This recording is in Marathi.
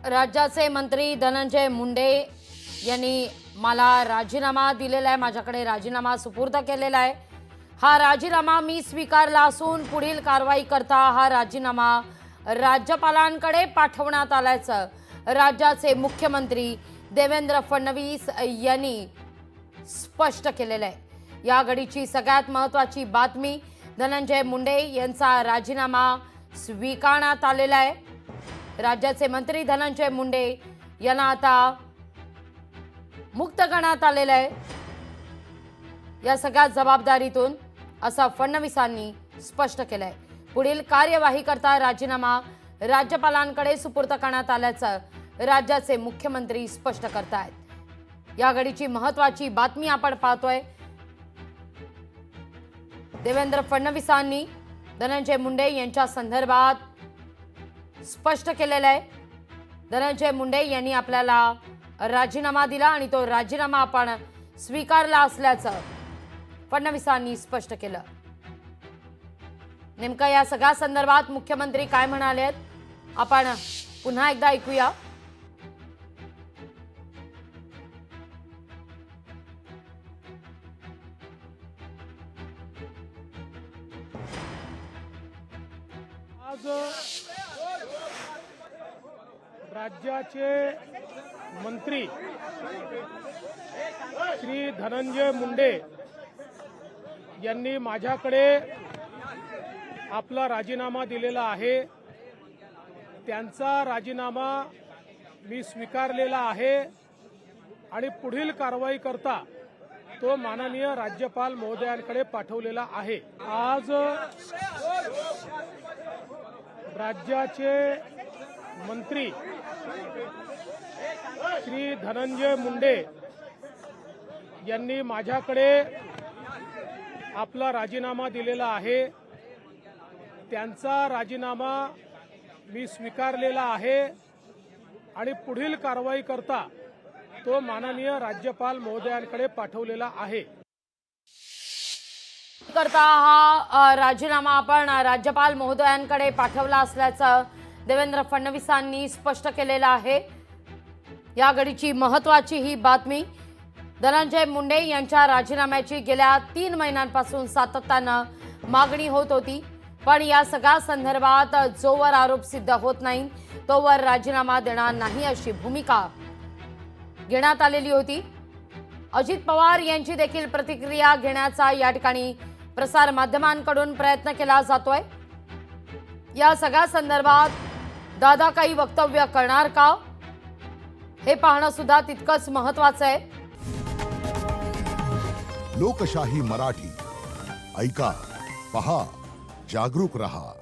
राज्याचे मंत्री धनंजय मुंडे यांनी मला राजीनामा दिलेला आहे, माझ्याकडे राजीनामा सुपूर्द केलेला आहे। हा राजीनामा मी स्वीकारला असून पुढील कारवाई करता हा राजीनामा राज्यपालांकडे पाठवण्यात आल्याचं राज्याचे मुख्यमंत्री देवेंद्र फडणवीस यांनी स्पष्ट केलेलं आहे। या घडीची सगळ्यात महत्त्वाची बातमी, धनंजय मुंडे यांचा राजीनामा स्वीकारण्यात आलेला आहे। राज्याचे मंत्री धनंजय मुंडे यांना आता मुक्त करण्यात आलेलं आहे या सगळ्या जबाबदारीतून, असं फडणवीसांनी स्पष्ट केलंय। पुढील कार्यवाही करता राजीनामा राज्यपालांकडे सुपूर्द करण्यात आल्याचं राज्याचे मुख्यमंत्री स्पष्ट करतायत। या घडीची महत्त्वाची बातमी आपण पाहतोय। देवेंद्र फडणवीसांनी धनंजय मुंडे यांच्या संदर्भात स्पष्ट केलेलं आहे। धनंजय मुंडे यांनी आपल्याला राजीनामा दिला आणि तो राजीनामा आपण स्वीकारला असल्याचं फडणवीसांनी स्पष्ट केलं। नेमका या सगळ्या संदर्भात मुख्यमंत्री काय म्हणाले आहेत आपण पुन्हा एकदा ऐकूया। आज राज्याचे मंत्री श्री धनंजय मुंडे यांनी माझ्याकडे आपला राजीनामा दिलेला आहे। त्यांचा राजीनामा मी स्वीकारलेला आहे आणि पुढील कारवाई करता तो माननीय राज्यपाल महोदयांकडे पाठवलेला आहे। आज राज्याचे मंत्री श्री धनंजय मुंडे यांनी माझ्याकडे आपला राजीनामा दिलेला आहे। त्यांचा राजीनामा मी स्वीकारलेला आहे आणि पुढील कारवाई करता तो माननीय राज्यपाल महोदयांकडे पाठवलेला आहे। करता हा राजीनामा आपण राज्यपाल महोदयांकडे पाठवला असल्याचं देवेंद्र फडणवीसांनी स्पष्ट केलेलं आहे। या घडीची महत्त्वाची ही बातमी, धनंजय मुंडे यांच्या राजीनाम्याची गेल्या 3 महिन्यांपासून सातत्यानं मागणी होत होती, पण या सगळ्या संदर्भात जोवर आरोप सिद्ध होत नाही तोवर राजीनामा देणार नाही अशी भूमिका घेण्यात आलेली होती। अजित पवार यांची देखील प्रतिक्रिया घेण्याचा या ठिकाणी प्रसार माध्यमांकडून प्रयत्न केला जातोय। या सगळ्या संदर्भात दादा काही वक्तव्य करणार का हे पाहणं सुद्धा तितकंच महत्त्वाचं आहे। लोकशाही मराठी ऐका, पहा, जागरूक रहा।